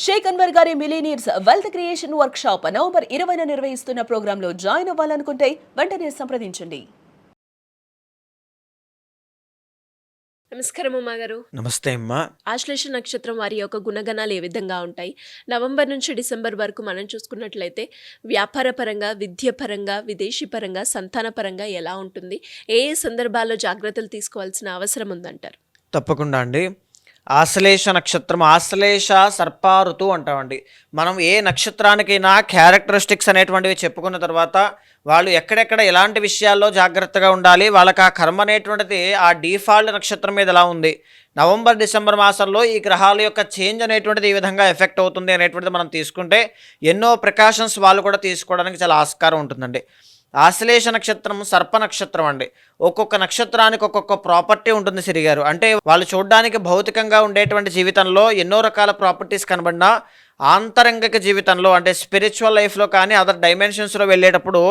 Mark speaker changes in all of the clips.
Speaker 1: షేక్ అన్వర్ గారి millionaires wealth creation workshop November 20న నిర్వహిస్తున్న ప్రోగ్రాంలో జాయిన్ అవ్వాలనుకుంటే వెంటనే సంప్రదించండి.
Speaker 2: నమస్కారం ఉమా గారు.
Speaker 3: నమస్తే అమ్మా.
Speaker 2: ఆశ్లేష నక్షత్రం వారి యొక్క గుణగణాలు ఏ విధంగా ఉంటాయి? నవంబర్ నుంచి డిసెంబర్ వరకు మనం చూసుకున్నట్లయితే వ్యాపార పరంగా, విద్య పరంగా, విదేశీ పరంగా, సంతాన పరంగా ఎలా ఉంటుంది? ఏ ఏ సందర్భాల్లో జాగ్రత్తలు తీసుకోవాల్సిన అవసరం ఉందంటారు?
Speaker 3: తప్పకుండా అండి. ఆశ్లేష నక్షత్రం, ఆశ్లేష సర్పారుతు అంటామండి. మనం ఏ నక్షత్రానికైనా క్యారెక్టరిస్టిక్స్ అనేటువంటివి చెప్పుకున్న తర్వాత వాళ్ళు ఎక్కడెక్కడ ఎలాంటి విషయాల్లో జాగ్రత్తగా ఉండాలి, వాళ్ళకి ఆ కర్మ అనేటువంటిది ఆ డిఫాల్ట్ నక్షత్రం మీద ఎలా ఉంది, నవంబర్ డిసెంబర్ మాసంలో ఈ గ్రహాల యొక్క చేంజ్ అనేటువంటిది ఈ విధంగా ఎఫెక్ట్ అవుతుంది అనేటువంటిది మనం తీసుకుంటే ఎన్నో ప్రికాషన్స్ వాళ్ళు కూడా తీసుకోవడానికి చాలా ఆస్కారం ఉంటుందండి. ఆశ్లేష నక్షత్రం సర్ప నక్షత్రం అండి. ఒక్కొక్క నక్షత్రానికి ఒక్కొక్క ప్రాపర్టీ ఉంటుంది సిరిగారు. అంటే వాళ్ళు చూడడానికి భౌతికంగా ఉండేటువంటి జీవితంలో ఎన్నో రకాల ప్రాపర్టీస్ కనబడినా ఆంతరంగిక జీవితంలో అంటే స్పిరిచువల్ లైఫ్లో కానీ అదర్ డైమెన్షన్స్లో వెళ్ళేటప్పుడు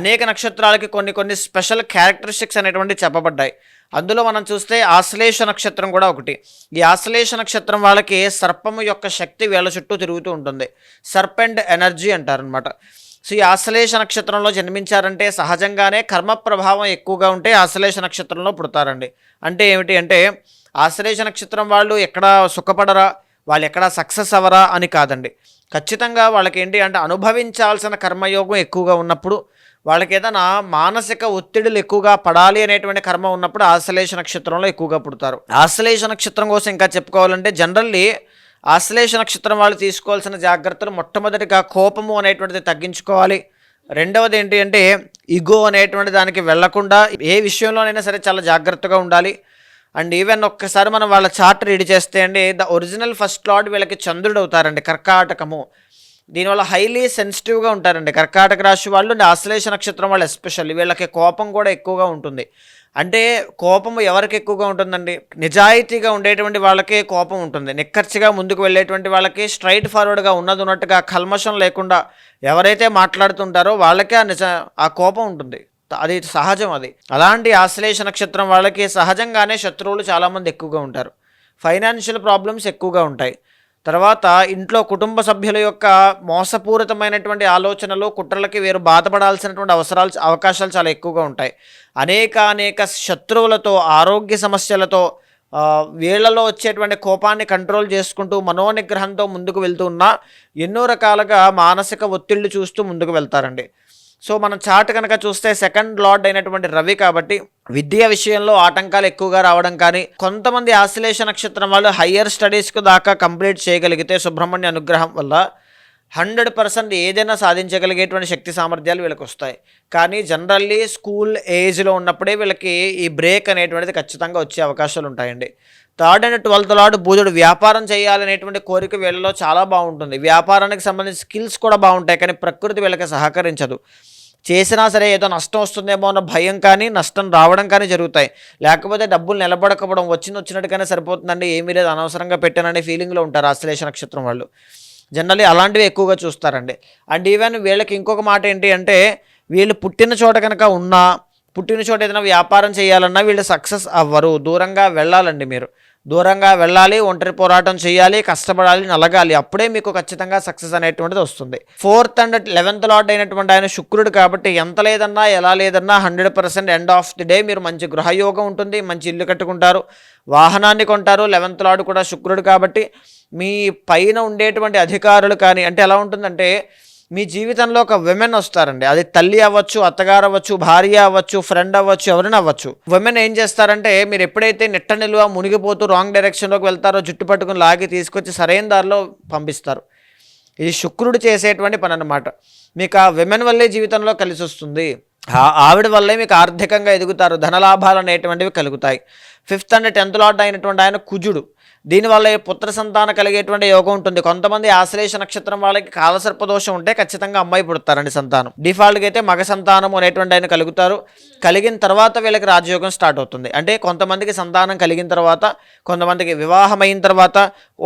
Speaker 3: అనేక నక్షత్రాలకి కొన్ని స్పెషల్ క్యారెక్టరిస్టిక్స్ అనేటువంటి చెప్పబడ్డాయి. అందులో మనం చూస్తే ఆశ్లేష నక్షత్రం కూడా ఒకటి. ఈ ఆశ్లేష నక్షత్రం వాళ్ళకి సర్పము యొక్క శక్తి వీళ్ళ చుట్టూ తిరుగుతూ ఉంటుంది. సర్పెంట్ ఎనర్జీ అంటారనమాట. సో ఈ ఆశ్లేష నక్షత్రంలో జన్మించారంటే సహజంగానే కర్మ ప్రభావం ఎక్కువగా ఉంటే ఆశ్లేష నక్షత్రంలో పుడతారండి. అంటే ఏమిటి అంటే ఆశ్లేష నక్షత్రం వాళ్ళు ఎక్కడ సుఖపడరా, వాళ్ళు ఎక్కడ సక్సెస్ అవ్వరా అని కాదండి. ఖచ్చితంగా వాళ్ళకి ఏంటి అంటే అనుభవించాల్సిన కర్మయోగం ఎక్కువగా ఉన్నప్పుడు, వాళ్ళకి ఏదైనా మానసిక ఒత్తిడులు ఎక్కువగా పడాలి అనేటువంటి కర్మ ఉన్నప్పుడు ఆశ్లేష నక్షత్రంలో ఎక్కువగా పుడతారు. ఆశ్లేష నక్షత్రం కోసం ఇంకా చెప్పుకోవాలంటే జనరల్లీ ఆశ్లేష నక్షత్రం వాళ్ళు తీసుకోవాల్సిన జాగ్రత్తలు మొట్టమొదటిగా కోపము అనేటువంటిది తగ్గించుకోవాలి. రెండవది ఏంటి అంటే ఇగో అనేటువంటి దానికి వెళ్లకుండా ఏ విషయంలోనైనా సరే చాలా జాగ్రత్తగా ఉండాలి. అండ్ ఈవెన్ ఒక్కసారి మనం వాళ్ళ చార్ట్ రీడ్ చేస్తే అండి ద ఒరిజినల్ ఫస్ట్ లార్డ్ వీళ్ళకి చంద్రుడు అవుతారండి, కర్కాటకము. దీనివల్ల హైలీ సెన్సిటివ్గా ఉంటారండి కర్కాటక రాశి వాళ్ళు. ఆశ్లేష నక్షత్రం వాళ్ళు ఎస్పెషల్లీ వీళ్ళకి కోపం కూడా ఎక్కువగా ఉంటుంది. అంటే కోపము ఎవరికి ఎక్కువగా ఉంటుందండి? నిజాయితీగా ఉండేటువంటి వాళ్ళకే కోపం ఉంటుంది. నిక్కర్చిగా ముందుకు వెళ్ళేటువంటి వాళ్ళకి, స్ట్రైట్ ఫార్వర్డ్గా ఉన్నట్టుగా కల్మషం లేకుండా ఎవరైతే మాట్లాడుతుంటారో వాళ్ళకే ఆ కోపం ఉంటుంది. అది సహజం. అది అలాంటి ఆశ్లేష నక్షత్రం వాళ్ళకి సహజంగానే శత్రువులు చాలామంది ఎక్కువగా ఉంటారు. ఫైనాన్షియల్ ప్రాబ్లమ్స్ ఎక్కువగా ఉంటాయి. తర్వాత ఇంట్లో కుటుంబ సభ్యుల యొక్క మోసపూరితమైనటువంటి ఆలోచనలు, కుట్రలకి వీరు బాధపడాల్సినటువంటి అవకాశాలు చాలా ఎక్కువగా ఉంటాయి. అనేక శత్రువులతో, ఆరోగ్య సమస్యలతో, వీళ్లలో వచ్చేటువంటి కోపాన్ని కంట్రోల్ చేసుకుంటూ మనోనిగ్రహంతో ముందుకు వెళ్తూ ఉన్న ఎన్నో రకాలుగా మానసిక ఒత్తిళ్లు చూస్తూ ముందుకు వెళ్తారండి. సో మనం చార్ట్ కనుక చూస్తే సెకండ్ లార్డ్ అయినటువంటి రవి కాబట్టి విద్య విషయంలో ఆటంకాలు ఎక్కువగా రావడం కానీ, కొంతమంది ఆశ్లేష నక్షత్రం వాళ్ళు హయ్యర్ స్టడీస్కు దాకా కంప్లీట్ చేయగలిగితే సుబ్రహ్మణ్య అనుగ్రహం వల్ల 100% ఏదైనా సాధించగలిగేటువంటి శక్తి సామర్థ్యాలు వీళ్ళకి వస్తాయి. కానీ జనరల్లీ స్కూల్ ఏజ్లో ఉన్నప్పుడే వీళ్ళకి ఈ బ్రేక్ అనేటువంటిది ఖచ్చితంగా వచ్చే అవకాశాలు ఉంటాయండి. థర్డ్ అండ్ 12th లార్డ్ బుధుడు వ్యాపారం చేయాలనేటువంటి కోరిక వీళ్ళలో చాలా బాగుంటుంది. వ్యాపారానికి సంబంధించిన స్కిల్స్ కూడా బాగుంటాయి. కానీ ప్రకృతి వీళ్ళకి సహకరించదు. చేసినా సరే ఏదో నష్టం వస్తుందేమో అన్న భయం కానీ, నష్టం రావడం కానీ జరుగుతాయి. లేకపోతే డబ్బులు నిలబడకపోవడం, వచ్చినట్టుగానే సరిపోతుందండి, ఏమీ లేదు అనవసరంగా పెట్టాననే ఫీలింగ్లో ఉంటారు ఆశ్లేష నక్షత్రం వాళ్ళు. జనరల్లీ అలాంటివి ఎక్కువగా చూస్తారండి. అండ్ ఈవెన్ వీళ్ళకి ఇంకొక మాట ఏంటి అంటే వీళ్ళు పుట్టిన చోట కనుక ఉన్నా, పుట్టిన చోట ఏదైనా వ్యాపారం చేయాలన్నా వీళ్ళు సక్సెస్ అవ్వరు. దూరంగా వెళ్ళాలండి. మీరు దూరంగా వెళ్ళాలి, ఒంటరి పోరాటం చేయాలి, కష్టపడాలి, నలగాలి. అప్పుడే మీకు ఖచ్చితంగా సక్సెస్ అనేటువంటిది వస్తుంది. 4th అండ్ 11th లార్డ్ అయినటువంటి ఆయన శుక్రుడు కాబట్టి ఎంత లేదన్నా ఎలా లేదన్నా 100% ఎండ్ ఆఫ్ ది డే మీరు మంచి గృహయోగం ఉంటుంది, మంచి ఇల్లు కట్టుకుంటారు, వాహనాన్ని కొంటారు. 11th లార్డ్ కూడా శుక్రుడు కాబట్టి మీ పైన ఉండేటువంటి అధికారులు కానీ, అంటే ఎలా ఉంటుందంటే మీ జీవితంలో ఒక విమెన్ వస్తారండి. అది తల్లి అవ్వచ్చు, అత్తగారు అవ్వచ్చు, భార్య అవ్వచ్చు, ఫ్రెండ్ అవ్వచ్చు, ఎవరైనా అవ్వచ్చు. విమెన్ ఏం చేస్తారంటే మీరు ఎప్పుడైతే నిట్ట నిలువ మునిగిపోతూ రాంగ్ డైరెక్షన్లోకి వెళ్తారో జుట్టు పట్టుకుని లాగి తీసుకొచ్చి సరైన దారిలో పంపిస్తారు. ఇది శుక్రుడు చేసేటువంటి పని అన్నమాట. మీకు ఆ విమెన్ వల్లే జీవితంలో కలిసి వస్తుంది. ఆవిడ వల్లే మీకు ఆర్థికంగా ఎదుగుతారు, ధనలాభాలు అనేటువంటివి కలుగుతాయి. 5th అండ్ 10th లార్డ్ అయినటువంటి ఆయన కుజుడు. దీనివల్ల పుత్ర సంతానం కలిగేటువంటి యోగం ఉంటుంది. కొంతమంది ఆశ్లేష నక్షత్రం వాళ్ళకి కాలసర్పదోషం ఉంటే ఖచ్చితంగా అమ్మాయి పుడతారండి సంతానం. డిఫాల్ట్గా అయితే మగ సంతానం అనేటువంటి ఆయన కలుగుతారు. కలిగిన తర్వాత వీళ్ళకి రాజయోగం స్టార్ట్ అవుతుంది. అంటే కొంతమందికి సంతానం కలిగిన తర్వాత, కొంతమందికి వివాహం అయిన తర్వాత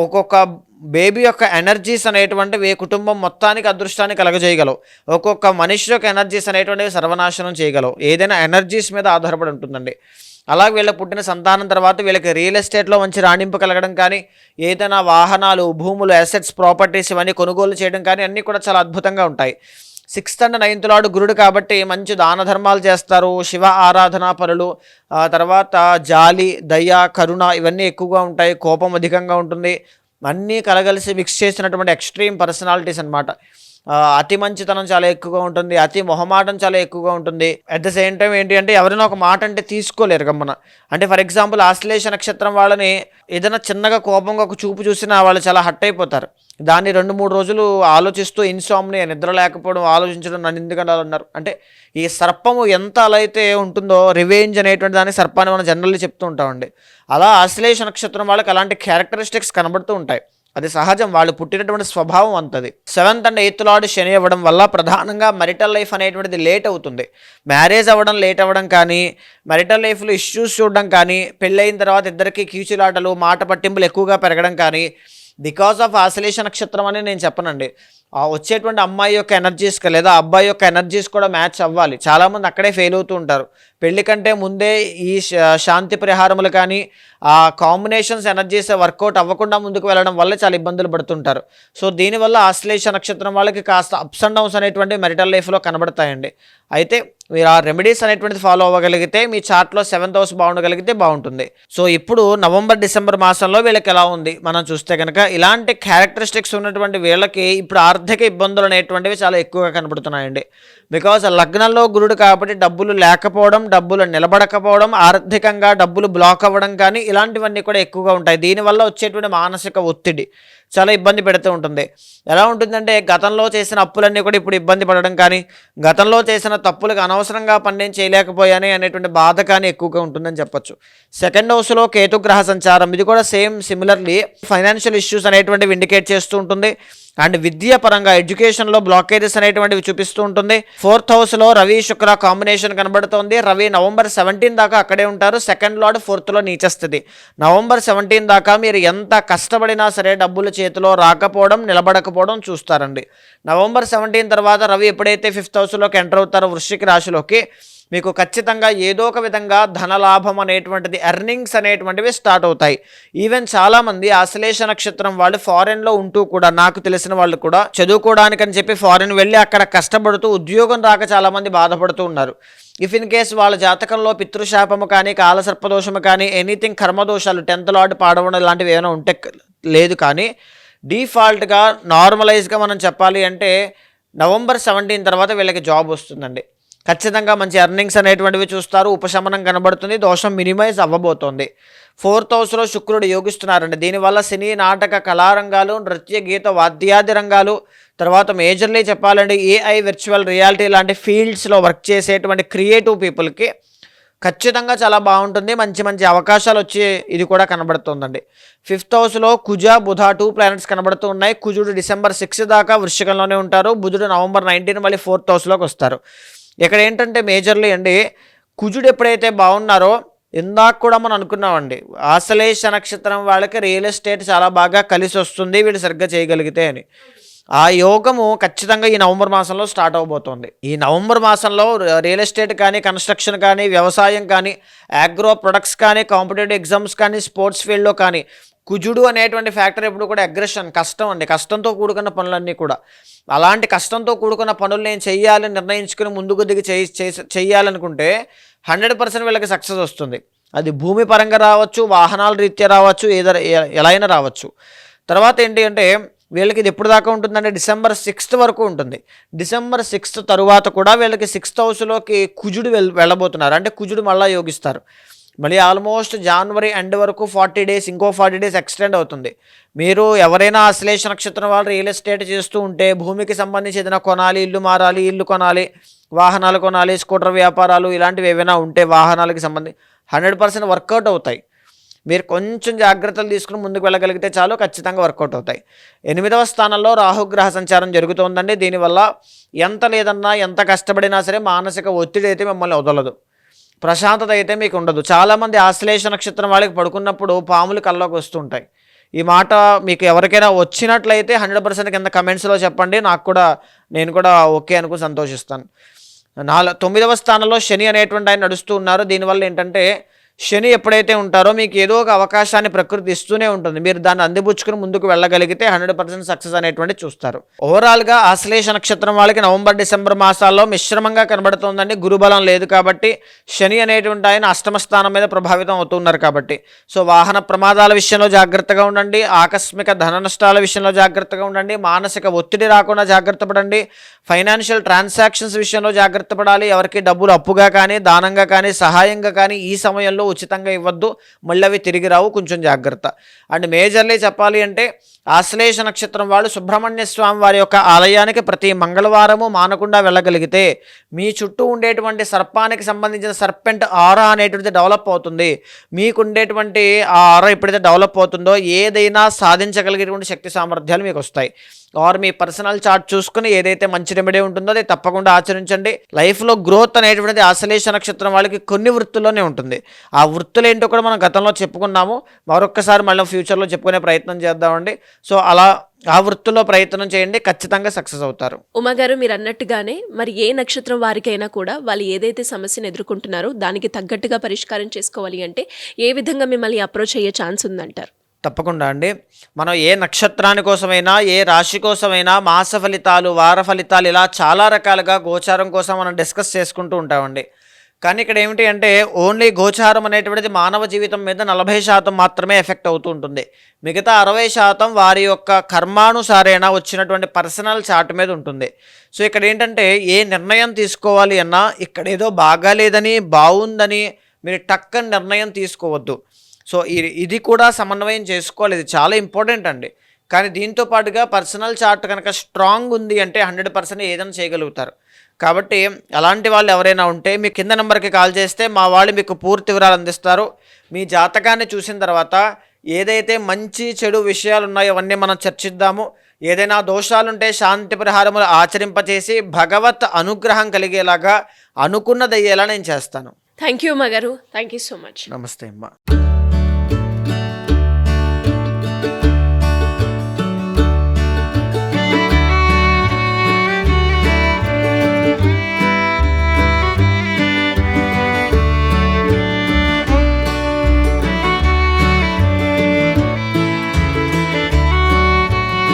Speaker 3: ఒక్కొక్క బేబీ యొక్క ఎనర్జీస్ అనేటువంటివి కుటుంబం మొత్తానికి అదృష్టాన్ని కలగజేయగలవు. ఒక్కొక్క మనిషి యొక్క ఎనర్జీస్ అనేటువంటివి సర్వనాశనం చేయగలవు. ఏదైనా ఎనర్జీస్ మీద ఆధారపడి ఉంటుందండి. అలాగే వీళ్ళకి పుట్టిన సంతానం తర్వాత వీళ్ళకి రియల్ ఎస్టేట్లో మంచి రాణింపు కలగడం కానీ, ఏదైనా వాహనాలు, భూములు, అసెట్స్, ప్రాపర్టీస్ ఇవన్నీ కొనుగోలు చేయడం కానీ అన్నీ కూడా చాలా అద్భుతంగా ఉంటాయి. 6th and 9th లార్డ్ గురుడు కాబట్టి మంచి దాన ధర్మాలు చేస్తారు, శివ ఆరాధనా పరులు, తర్వాత జాలి, దయ, కరుణ ఇవన్నీ ఎక్కువగా ఉంటాయి, కోపం అధికంగా ఉంటుంది, అన్నీ కలగలిసి మిక్స్ చేసినటువంటి ఎక్స్ట్రీమ్ పర్సనాలిటీస్ అనమాట. అతి మంచితనం చాలా ఎక్కువగా ఉంటుంది, అతి మొహమాటం చాలా ఎక్కువగా ఉంటుంది. అట్ ద సేమ్ టైం ఏంటి అంటే ఎవరైనా ఒక మాట అంటే తీసుకోలేరు గమ్మన. అంటే ఫర్ ఎగ్జాంపుల్ ఆశ్లేష నక్షత్రం వాళ్ళని ఏదైనా చిన్నగా కోపంగా ఒక చూపు చూసినా వాళ్ళు చాలా హట్ అయిపోతారు. దాన్ని 2-3 రోజులు ఆలోచిస్తూ ఇన్సామ్నియా, నిద్ర లేకపోవడం, ఆలోచించడం, నన్ను ఎందుకంటే అలా అన్నారు అంటే ఈ సర్పము ఎంత అలా అయితే ఉంటుందో, రివెంజ్ అనేటువంటి దాన్ని సర్పాన్ని మనం జనరల్లీ చెప్తూ ఉంటామండి. అలా ఆశ్లేష నక్షత్రం వాళ్ళకి అలాంటి క్యారెక్టరిస్టిక్స్ కనబడుతూ ఉంటాయి. అది సహజం, వాళ్ళు పుట్టినటువంటి స్వభావం అంతది. 7th and 8th లార్డ్ శని అవ్వడం వల్ల ప్రధానంగా మెరిటల్ లైఫ్ అనేటువంటిది లేట్ అవుతుంది. మ్యారేజ్ అవ్వడం లేట్ అవ్వడం కానీ, మెరిటల్ లైఫ్లో ఇష్యూస్ చూడడం కానీ, పెళ్ళైన తర్వాత ఇద్దరికి కీచులాటలు, మాట పట్టింపులు ఎక్కువగా పెరగడం కానీ, బికాస్ ఆఫ్ ఆశ్లేష నక్షత్రం అని నేను చెప్పనండి. వచ్చేటువంటి అమ్మాయి యొక్క ఎనర్జీస్కి లేదా అబ్బాయి యొక్క ఎనర్జీస్ కూడా మ్యాచ్ అవ్వాలి. చాలామంది అక్కడే ఫెయిల్ అవుతూ ఉంటారు. పెళ్లి కంటే ముందే ఈ శాంతి పరిహారములు కానీ, ఆ కాంబినేషన్స్ ఎనర్జీస్ వర్కౌట్ అవ్వకుండా ముందుకు వెళ్ళడం వల్ల చాలా ఇబ్బందులు పడుతుంటారు. సో దీనివల్ల ఆశ్లేష నక్షత్రం వాళ్ళకి కాస్త అప్స్ అండ్ డౌన్స్ అనేటువంటి మెరిటల్ లైఫ్లో కనబడతాయండి. అయితే మీరు ఆ రెమెడీస్ అనేటువంటిది ఫాలో అవ్వగలిగితే, మీ చార్ట్లో 7th హౌస్ బాగుండగలిగితే బాగుంటుంది. సో ఇప్పుడు నవంబర్, డిసెంబర్ మాసంలో వీళ్ళకి ఎలా ఉంది మనం చూస్తే కనుక, ఇలాంటి క్యారెక్టరిస్టిక్స్ ఉన్నటువంటి వీళ్ళకి ఇప్పుడు ఆర్థిక ఇబ్బందులు అనేటువంటివి చాలా ఎక్కువగా కనబడుతున్నాయండి. బికాజ్ లగ్నంలో గురుడు కాబట్టి డబ్బులు లేకపోవడం, డబ్బులు నిలబడకపోవడం, ఆర్థికంగా డబ్బులు బ్లాక్ అవ్వడం కానీ ఇలాంటివన్నీ కూడా ఎక్కువగా ఉంటాయి. దీనివల్ల వచ్చేటువంటి మానసిక ఒత్తిడి చాలా ఇబ్బంది పెడుతూ ఉంటుంది. ఎలా ఉంటుందంటే గతంలో చేసిన అప్పులన్నీ కూడా ఇప్పుడు ఇబ్బంది పడడం కానీ, గతంలో చేసిన తప్పులకు అనవసరంగా పని చేయలేకపోయానే అనేటువంటి బాధ కానీ ఎక్కువగా ఉంటుందని చెప్పొచ్చు. 2nd హౌస్లో కేతుగ్రహ సంచారం, ఇది కూడా సిమిలర్లీ ఫైనాన్షియల్ ఇష్యూస్ అనేటువంటివి ఇండికేట్ చేస్తూ ఉంటుంది. అండ్ విద్యా పరంగా ఎడ్యుకేషన్లో బ్లాకేజెస్ అనేటువంటివి చూపిస్తూ ఉంటుంది. 4th హౌస్లో రవి శుక్ర కాంబినేషన్ కనబడుతోంది. రవి నవంబర్ 17 దాకా అక్కడే ఉంటారు. 2nd lord 4thలో నీచస్థితి. నవంబర్ 17 దాకా మీరు ఎంత కష్టపడినా సరే డబ్బులు చేతిలో రాకపోవడం, నిలబడకపోవడం చూస్తారండి. నవంబర్ 17 తర్వాత రవి ఎప్పుడైతే 5th హౌస్లోకి ఎంటర్ అవుతారో వృశ్చిక రాశిలోకి, మీకు ఖచ్చితంగా ఏదో ఒక విధంగా ధనలాభం అనేటువంటిది, ఎర్నింగ్స్ అనేటువంటివి స్టార్ట్ అవుతాయి. ఈవెన్ చాలామంది ఆశ్లేష నక్షత్రం వాళ్ళు ఫారెన్లో ఉంటూ కూడా, నాకు తెలిసిన వాళ్ళు కూడా చదువుకోవడానికని చెప్పి ఫారెన్ వెళ్ళి అక్కడ కష్టపడుతూ ఉద్యోగం రాక చాలామంది బాధపడుతూ ఉన్నారు. ఇఫ్ ఇన్ కేస్ వాళ్ళ జాతకంలో పితృశాపము కానీ, కాలసర్పదోషము కానీ, ఎనీథింగ్ కర్మదోషాలు, 10th లార్డ్ పాడవడం ఇలాంటివి ఏమైనా ఉంటే లేదు, కానీ డిఫాల్ట్గా నార్మలైజ్గా మనం చెప్పాలి అంటే నవంబర్ 17 తర్వాత వీళ్ళకి జాబ్ వస్తుందండి. ఖచ్చితంగా మంచి ఎర్నింగ్స్ అనేటువంటివి చూస్తారు, ఉపశమనం కనబడుతుంది, దోషం మినిమైజ్ అవ్వబోతోంది. 4th హౌస్లో శుక్రుడు యోగిస్తున్నారండి. దీనివల్ల సినీ, నాటక, కళారంగాలు, నృత్య, గీత, వాద్యాది రంగాలు, తర్వాత మేజర్లీ చెప్పాలంటే ఏఐ, విర్చువల్ రియాలిటీ లాంటి ఫీల్డ్స్లో వర్క్ చేసేటువంటి క్రియేటివ్ పీపుల్కి ఖచ్చితంగా చాలా బాగుంటుంది. మంచి మంచి అవకాశాలు వచ్చి ఇది కూడా కనబడుతుందండి. 5th హౌస్లో కుజ, బుధ 2 ప్లానెట్స్ కనబడుతూ ఉన్నాయి. కుజుడు డిసెంబర్ 6 దాకా వృశ్చికంలోనే ఉంటారు. బుధుడు నవంబర్ 19 మళ్ళీ 4th హౌస్లోకి వస్తారు. ఇక్కడ ఏంటంటే మేజర్లీ అండి, కుజుడు ఎప్పుడైతే బాగున్నారో, ఇందాక కూడా మనం అనుకున్నామండి ఆశ్లేష నక్షత్రం వాళ్ళకి రియల్ ఎస్టేట్ చాలా బాగా కలిసి వస్తుంది వీళ్ళు సరిగ్గా చేయగలిగితే అని. ఆ యోగము ఖచ్చితంగా ఈ నవంబర్ మాసంలో స్టార్ట్ అవబోతోంది. ఈ నవంబర్ మాసంలో రియల్ ఎస్టేట్ కానీ, కన్స్ట్రక్షన్ కానీ, వ్యవసాయం కానీ, అగ్రో ప్రొడక్ట్స్ కానీ, కాంపిటేటివ్ ఎగ్జామ్స్ కానీ, స్పోర్ట్స్ ఫీల్డ్లో కానీ, కుజుడు అనేటువంటి ఫ్యాక్టర్ ఎప్పుడు కూడా అగ్రెషన్, కష్టం అండి, కష్టంతో కూడుకున్న పనులన్నీ కూడా. అలాంటి కష్టంతో కూడుకున్న పనులు నేను చెయ్యాలని నిర్ణయించుకుని ముందుకు దిగి చెయ్యాలనుకుంటే 100% వీళ్ళకి సక్సెస్ వస్తుంది. అది భూమి పరంగా రావచ్చు, వాహనాల రీత్యా రావచ్చు, ఎలా అయినా రావచ్చు. తర్వాత ఏంటి అంటే వీళ్ళకి ఇది ఎప్పుడు దాకా ఉంటుందంటే డిసెంబర్ 6 వరకు ఉంటుంది. డిసెంబర్ 6 తరువాత కూడా వీళ్ళకి 6th హౌస్లోకి కుజుడు వెళ్ళబోతున్నారు. అంటే కుజుడు మళ్ళీ యోగిస్తారు. మళ్ళీ ఆల్మోస్ట్ జనవరి ఎండ్ వరకు 40 డేస్, ఇంకో 40 డేస్ ఎక్స్టెండ్ అవుతుంది. మీరు ఎవరైనా ఆశ్లేష నక్షత్రం వాళ్ళు రియల్ ఎస్టేట్ చేస్తూ ఉంటే, భూమికి సంబంధించి ఏదైనా కొనాలి, ఇల్లు మారాలి, ఇల్లు కొనాలి, వాహనాలు కొనాలి, స్కూటర్ వ్యాపారాలు ఇలాంటివి ఏవైనా ఉంటే వాహనాలకి సంబంధించి 100% వర్కౌట్ అవుతాయి. మీరు కొంచెం జాగ్రత్తలు తీసుకుని ముందుకు వెళ్ళగలిగితే చాలు, ఖచ్చితంగా వర్కౌట్ అవుతాయి. 8వ స్థానంలో రాహుగ్రహ సంచారం జరుగుతోందండి. దీనివల్ల ఎంత లేదన్నా, ఎంత కష్టపడినా సరే మానసిక ఒత్తిడి అయితే మిమ్మల్ని వదలదు, ప్రశాంతత అయితే మీకు ఉండదు. చాలామంది ఆశ్లేష నక్షత్రం వాళ్ళకి పడుకున్నప్పుడు పాములు కల్లోకి వస్తుంటాయి. ఈ మాట మీకు ఎవరికైనా వచ్చినట్లయితే 100% కింద కమెంట్స్లో చెప్పండి, నేను కూడా ఓకే అనుకుని సంతోషిస్తాను. 9వ స్థానంలో శని అనేటువంటి ఆయన నడుస్తూ ఉన్నారు. దీనివల్ల ఏంటంటే శని ఎప్పుడైతే ఉంటారో మీకు ఏదో ఒక అవకాశాన్ని ప్రకృతి ఇస్తూనే ఉంటుంది. మీరు దాన్ని అందిపుచ్చుకుని ముందుకు వెళ్ళగలిగితే 100% సక్సెస్ అనేటువంటి చూస్తారు. ఓవరాల్గా ఆశ్లేష నక్షత్రం వాళ్ళకి నవంబర్ డిసెంబర్ మాసాల్లో మిశ్రమంగా కనబడుతుందండి. గురుబలం లేదు కాబట్టి, శని అనేటువంటి ఆయన అష్టమ స్థానం మీద ప్రభావితం అవుతున్నారు కాబట్టి. సో వాహన ప్రమాదాల విషయంలో జాగ్రత్తగా ఉండండి, ఆకస్మిక ధన నష్టాల విషయంలో జాగ్రత్తగా ఉండండి, మానసిక ఒత్తిడి రాకుండా జాగ్రత్త పడండి, ఫైనాన్షియల్ ట్రాన్సాక్షన్స్ విషయంలో జాగ్రత్త పడాలి. ఎవరికి డబ్బులు అప్పుగా కానీ, దానంగా కానీ, సహాయంగా కానీ ఈ సమయంలో ఉచితంగా ఇవ్వద్దు, మళ్ళీ అవి తిరిగి రావు, కొంచెం జాగ్రత్త. అండ్ మేజర్లీ చెప్పాలి అంటే ఆశ్లేష నక్షత్రం వాళ్ళు సుబ్రహ్మణ్య స్వామి వారి యొక్క ఆలయానికి ప్రతి మంగళవారము మానకుండా వెళ్ళగలిగితే మీ చుట్టూ ఉండేటువంటి సర్పానికి సంబంధించిన సర్పెంట్ ఆరా అనేటువంటిది డెవలప్ అవుతుంది. మీకు ఉండేటువంటి ఆ ఆరా ఎప్పుడైతే డెవలప్ అవుతుందో ఏదైనా సాధించగలిగేటువంటి శక్తి సామర్థ్యాలు మీకు వస్తాయి. ఆర్ మీ పర్సనల్ చార్ట్ చూసుకుని ఏదైతే మంచి రెమెడీ ఉంటుందో అది తప్పకుండా ఆచరించండి. లైఫ్లో గ్రోత్ అనేటువంటిది ఆశ్లేష నక్షత్రం వాళ్ళకి కొన్ని వృత్తుల్లోనే ఉంటుంది. ఆ వృత్తులు ఏంటో కూడా మనం గతంలో చెప్పుకున్నాము, మరొక్కసారి మళ్ళీ ఫ్యూచర్లో చెప్పుకునే ప్రయత్నం చేద్దామండి. సో అలా ఆ వృత్తిలో ప్రయత్నం చేయండి, ఖచ్చితంగా సక్సెస్ అవుతారు.
Speaker 2: ఉమాగారు, మీరు అన్నట్టుగానే మరి ఏ నక్షత్రం వారికైనా కూడా వాళ్ళు ఏదైతే సమస్యను ఎదుర్కొంటున్నారో దానికి తగ్గట్టుగా పరిష్కారం చేసుకోవాలి అంటే ఏ విధంగా మిమ్మల్ని అప్రోచ్ అయ్యే ఛాన్స్ ఉందంటారు?
Speaker 3: తప్పకుండా అండి. మనం ఏ నక్షత్రాని కోసమైనా, ఏ రాశి కోసమైనా మాస ఫలితాలు, వార ఫలితాలు ఇలా చాలా రకాలుగా గోచారం కోసం మనం డిస్కస్ చేసుకుంటూ ఉంటామండి. కానీ ఇక్కడ ఏమిటి అంటే ఓన్లీ గోచారం అనేటువంటిది మానవ జీవితం మీద 40% మాత్రమే ఎఫెక్ట్ అవుతూ ఉంటుంది. మిగతా 60% వారి యొక్క కర్మానుసారేణ వచ్చినటువంటి పర్సనల్ చార్ట్ మీద ఉంటుంది. సో ఇక్కడ ఏంటంటే ఏ నిర్ణయం తీసుకోవాలి అన్నా ఇక్కడ ఏదో బాగాలేదని, బాగుందని మీరు టక్కని నిర్ణయం తీసుకోవద్దు. సో ఇది కూడా సమన్వయం చేసుకోవాలి, ఇది చాలా ఇంపార్టెంట్ అండి. కానీ దీంతో పాటుగా పర్సనల్ చార్ట్ కనుక స్ట్రాంగ్ ఉంది అంటే 100% ఏదైనా చేయగలుగుతారు. కాబట్టి అలాంటి వాళ్ళు ఎవరైనా ఉంటే మీ కింద నెంబర్కి కాల్ చేస్తే మా వాళ్ళు మీకు పూర్తి వివరాలు అందిస్తారు. మీ జాతకాన్ని చూసిన తర్వాత ఏదైతే మంచి చెడు విషయాలు ఉన్నాయో అవన్నీ మనం చర్చిద్దాము. ఏదైనా దోషాలుంటే శాంతి పరిహారములు ఆచరింపచేసి భగవత్ అనుగ్రహం కలిగేలాగా అనుకున్నదయ్యేలా నేను చేస్తాను.
Speaker 2: థ్యాంక్ యూ ఉమాగారు, థ్యాంక్ యూ సో మచ్.
Speaker 3: నమస్తే అమ్మా.